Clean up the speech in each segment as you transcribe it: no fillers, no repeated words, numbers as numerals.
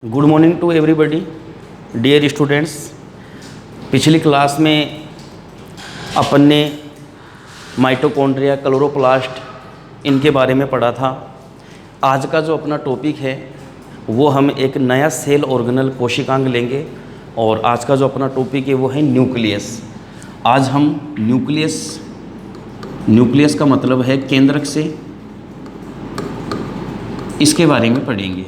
Good morning to everybody dear students. पिछली class में अपन ने माइटोकॉन्ड्रिया, क्लोरोप्लास्ट इनके बारे में पढ़ा था। आज का जो अपना टॉपिक है वो हम एक नया सेल ऑर्गेनल कोशिकांग लेंगे और आज का जो अपना टॉपिक है वो है न्यूक्लियस। आज हम न्यूक्लियस का मतलब है केंद्रक से, इसके बारे में पढ़ेंगे।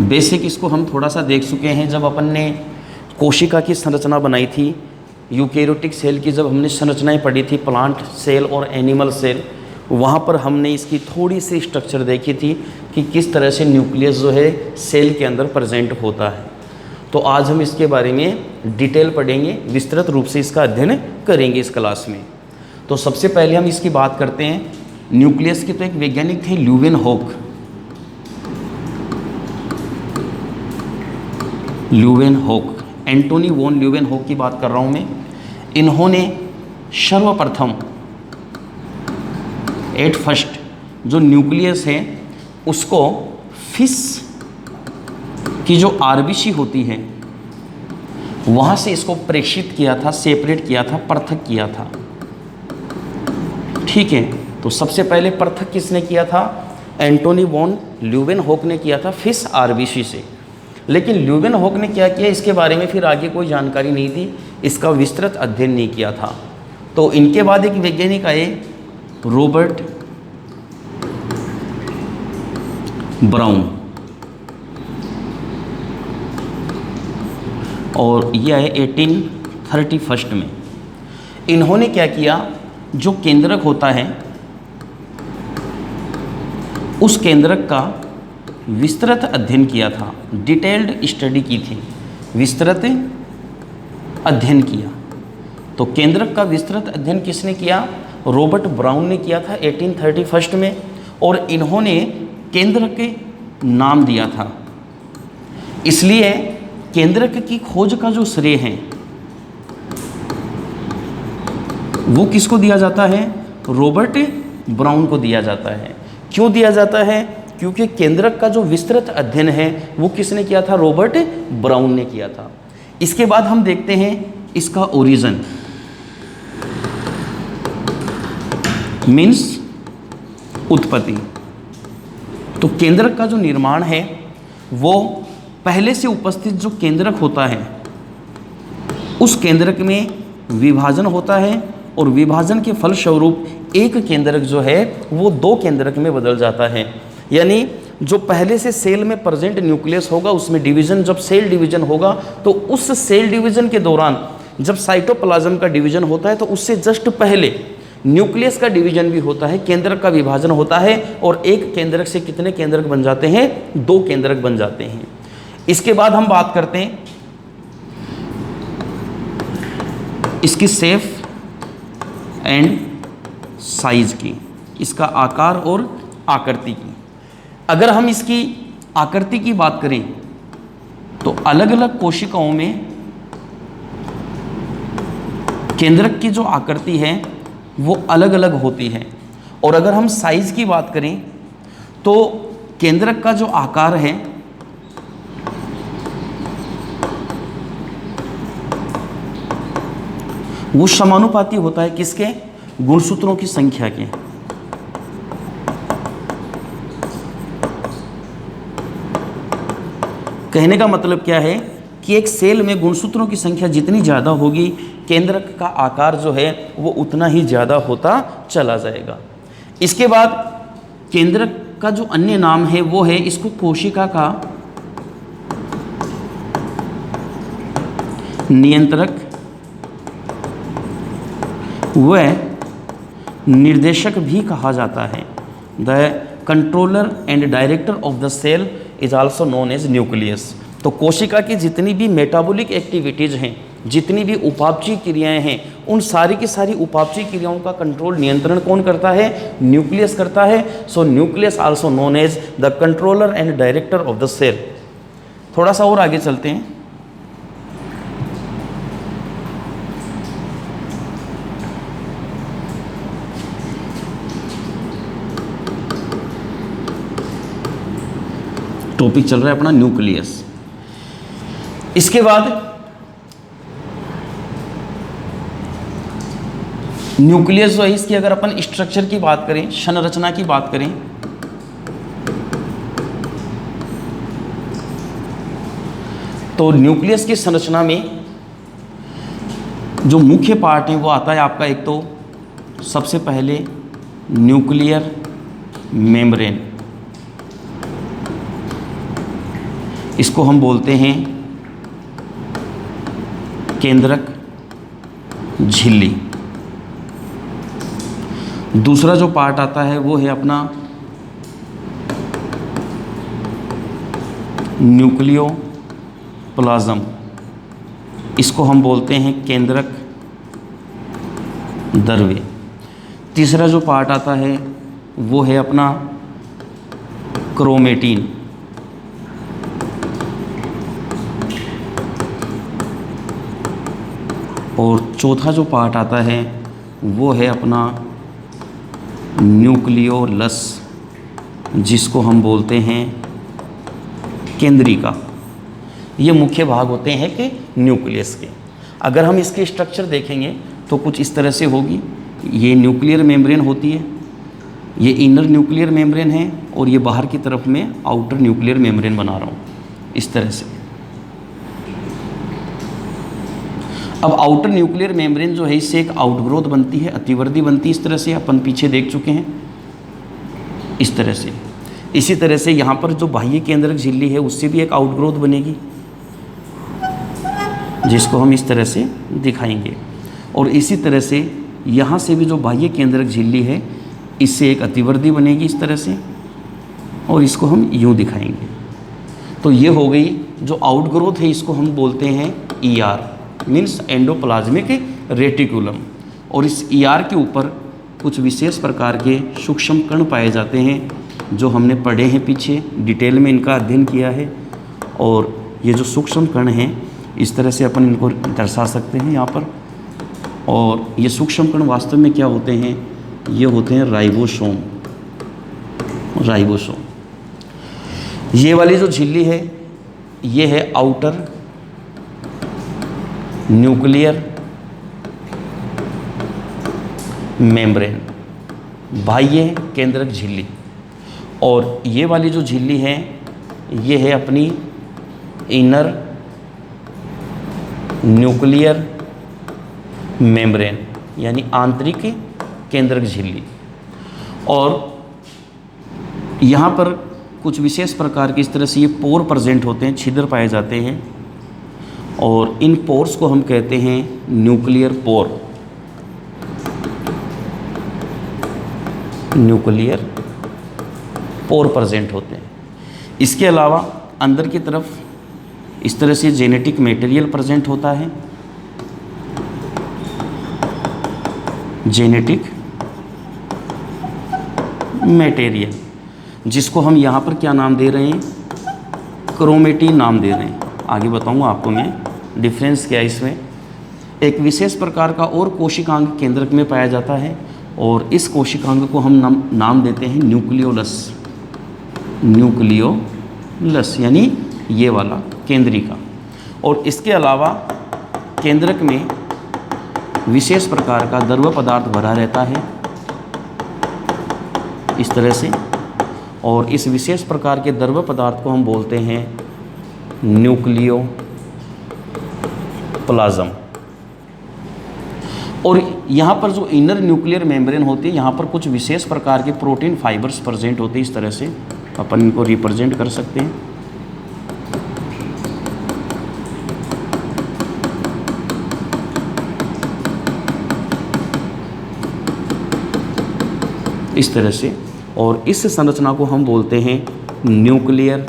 बेसिक इसको हम थोड़ा सा देख चुके हैं जब अपन ने कोशिका की संरचना बनाई थी, यूकेरियोटिक सेल की जब हमने संरचनाएं पढ़ी थी, प्लांट सेल और एनिमल सेल, वहाँ पर हमने इसकी थोड़ी सी स्ट्रक्चर देखी थी कि किस तरह से न्यूक्लियस जो है सेल के अंदर प्रेजेंट होता है। तो आज हम इसके बारे में डिटेल पढ़ेंगे, विस्तृत रूप से इसका अध्ययन करेंगे इस क्लास में। तो सबसे पहले हम इसकी बात करते हैं न्यूक्लियस की। तो एक वैज्ञानिक थे ल्यूवेनहोक, एंटोनी वॉन ल्यूवेनहोक की बात कर रहा हूँ मैं। इन्होंने सर्वप्रथम एट फर्स्ट जो न्यूक्लियस है उसको फिश की जो आरबीसी होती है वहाँ से इसको प्रेषित किया था, सेपरेट किया था, पृथक किया था। ठीक है, तो सबसे पहले पृथक किसने किया था? एंटोनी वॉन ल्यूवेनहोक ने किया था फिश आरबीसी से। लेकिन ल्यूवेनहोक ने क्या किया, इसके बारे में फिर आगे कोई जानकारी नहीं थी, इसका विस्तृत अध्ययन नहीं किया था। तो इनके बाद एक वैज्ञानिक आए, रॉबर्ट ब्राउन, और ये आए 1831 में। इन्होंने क्या किया, जो केंद्रक होता है उस केंद्रक का विस्तृत अध्ययन किया था, डिटेल्ड स्टडी की थी, विस्तृत अध्ययन किया। तो केंद्रक का विस्तृत अध्ययन किसने किया? रॉबर्ट ब्राउन ने किया था 1831 में। और इन्होंने केंद्रक के नाम दिया था, इसलिए केंद्रक की खोज का जो श्रेय है वो किसको दिया जाता है? रॉबर्ट ब्राउन को दिया जाता है। क्यों दिया जाता है? क्योंकि केंद्रक का जो विस्तृत अध्ययन है वो किसने किया था? रॉबर्ट ब्राउन ने किया था। इसके बाद हम देखते हैं इसका ओरिजिन, मीन्स उत्पत्ति। तो केंद्रक का जो निर्माण है वो पहले से उपस्थित जो केंद्रक होता है उस केंद्रक में विभाजन होता है, और विभाजन के फलस्वरूप एक केंद्रक जो है वो दो केंद्रक में बदल जाता है। यानी जो पहले से सेल में प्रेजेंट न्यूक्लियस होगा उसमें डिवीजन, जब सेल डिवीजन होगा तो उस सेल डिवीजन के दौरान जब साइटोप्लाज्म का डिवीजन होता है तो उससे जस्ट पहले न्यूक्लियस का डिवीजन भी होता है, केंद्रक का विभाजन होता है, और एक केंद्रक से कितने केंद्रक बन जाते हैं? दो केंद्रक बन जाते हैं। इसके बाद हम बात करते हैं इसकी शेप एंड साइज की, इसका आकार और आकृति की। अगर हम इसकी आकृति की बात करें तो अलग अलग कोशिकाओं में केंद्रक की जो आकृति है वो अलग अलग होती है। और अगर हम साइज की बात करें तो केंद्रक का जो आकार है वो समानुपाती होता है किसके? गुणसूत्रों की संख्या के। कहने का मतलब क्या है कि एक सेल में गुणसूत्रों की संख्या जितनी ज़्यादा होगी, केंद्रक का आकार जो है वो उतना ही ज़्यादा होता चला जाएगा। इसके बाद केंद्रक का जो अन्य नाम है वो है, इसको कोशिका का नियंत्रक व निर्देशक भी कहा जाता है। The controller and director of the cell is also known as nucleus. तो कोशिका की जितनी भी मेटाबॉलिक एक्टिविटीज़ हैं, जितनी भी उपापचयी क्रियाएं हैं, उन सारी की सारी उपापचयी क्रियाओं का कंट्रोल, नियंत्रण कौन करता है? न्यूक्लियस करता है। So nucleus also known as the controller and director of the cell. थोड़ा सा और आगे चलते हैं। टॉपिक चल रहा है अपना न्यूक्लियस। इसके बाद न्यूक्लियस जो है इसकी अगर अपन स्ट्रक्चर की बात करें, संरचना की बात करें, तो न्यूक्लियस की संरचना में जो मुख्य पार्ट है वो आता है आपका, एक तो सबसे पहले न्यूक्लियर मेम्ब्रेन, इसको हम बोलते हैं केंद्रक झिल्ली। दूसरा जो पार्ट आता है वो है अपना न्यूक्लियोप्लाज्म, इसको हम बोलते हैं केंद्रक द्रव्य। तीसरा जो पार्ट आता है वो है अपना क्रोमेटिन, और चौथा जो पार्ट आता है वो है अपना न्यूक्लियोलस, जिसको हम बोलते हैं केंद्रिका। ये मुख्य भाग होते हैं कि न्यूक्लियस के। अगर हम इसके स्ट्रक्चर देखेंगे तो कुछ इस तरह से होगी। ये न्यूक्लियर मेम्ब्रेन होती है, ये इनर न्यूक्लियर मेम्ब्रेन है, और ये बाहर की तरफ में आउटर न्यूक्लियर मेम्ब्रेन बना रहा हूँ इस तरह से। अब आउटर न्यूक्लियर मेम्ब्रेन जो है इससे एक आउटग्रोथ बनती है, अतिवर्धी बनती है, इस तरह से अपन पीछे देख चुके हैं इस तरह से। इसी तरह से यहाँ पर जो बाह्य केंद्रक झिल्ली है उससे भी एक आउटग्रोथ बनेगी, जिसको हम इस तरह से दिखाएंगे। और इसी तरह से यहाँ से भी जो बाह्य केंद्रक झिल्ली है इससे एक अतिवर्धी बनेगी इस तरह से, और इसको हम यूँ दिखाएंगे। तो ये हो गई जो आउटग्रोथ है, इसको हम बोलते हैं ER, मीन्स एंडोप्लाज्मिक रेटिकुलम। और इस ER के ऊपर कुछ विशेष प्रकार के सूक्ष्म कण पाए जाते हैं जो हमने पढ़े हैं पीछे, डिटेल में इनका अध्ययन किया है। और ये जो सूक्ष्म कण हैं इस तरह से अपन इनको दर्शा सकते हैं यहाँ पर। और ये सूक्ष्म कण वास्तव में क्या होते हैं, ये होते हैं राइबोसोम। ये वाली जो झिल्ली है ये है आउटर न्यूक्लियर मेम्ब्रेन, बाह्य केंद्रक झिल्ली। और ये वाली जो झिल्ली है ये है अपनी इनर न्यूक्लियर मेम्ब्रेन, यानी आंतरिक केंद्रक झिल्ली। और यहाँ पर कुछ विशेष प्रकार के इस तरह से ये पोर प्रेजेंट होते हैं, छिद्र पाए जाते हैं, और इन पोर्स को हम कहते हैं nuclear pore. Nuclear pore present होते हैं। इसके अलावा अंदर की तरफ इस तरह से जेनेटिक मटेरियल प्रेजेंट होता है, जेनेटिक मटेरियल, जिसको हम यहाँ पर क्या नाम दे रहे हैं, क्रोमेटिन नाम दे रहे हैं। आगे बताऊँगा आपको मैं डिफरेंस क्या है इसमें। एक विशेष प्रकार का और कोशिकांग केंद्रक में पाया जाता है, और इस कोशिकांग को हम नाम देते हैं न्यूक्लियोलस। न्यूक्लियोलस यानी ये वाला केंद्रिका। और इसके अलावा केंद्रक में विशेष प्रकार का द्रव पदार्थ भरा रहता है इस तरह से, और इस विशेष प्रकार के द्रव पदार्थ को हम बोलते हैं न्यूक्लियोप्लाज्म। और यहाँ पर जो इनर न्यूक्लियर मेम्ब्रेन होती है, यहाँ पर कुछ विशेष प्रकार के प्रोटीन फाइबर्स प्रेजेंट होते हैं। इस तरह से अपन इनको रिप्रेजेंट कर सकते हैं। इस तरह से, और इस संरचना को हम बोलते हैं न्यूक्लियर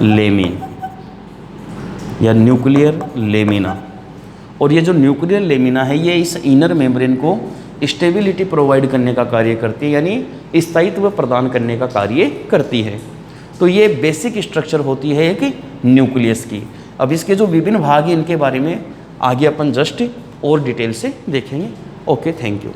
लेमिन या न्यूक्लियर लेमिना। और ये जो न्यूक्लियर लेमिना है ये इस इनर मेम्ब्रेन को स्टेबिलिटी प्रोवाइड करने का कार्य करती है, यानी स्थायित्व प्रदान करने का कार्य करती है। तो ये बेसिक स्ट्रक्चर होती है एक न्यूक्लियस की। अब इसके जो विभिन्न भाग हैं इनके बारे में आगे अपन जस्ट और डिटेल से देखेंगे। Okay, thank you.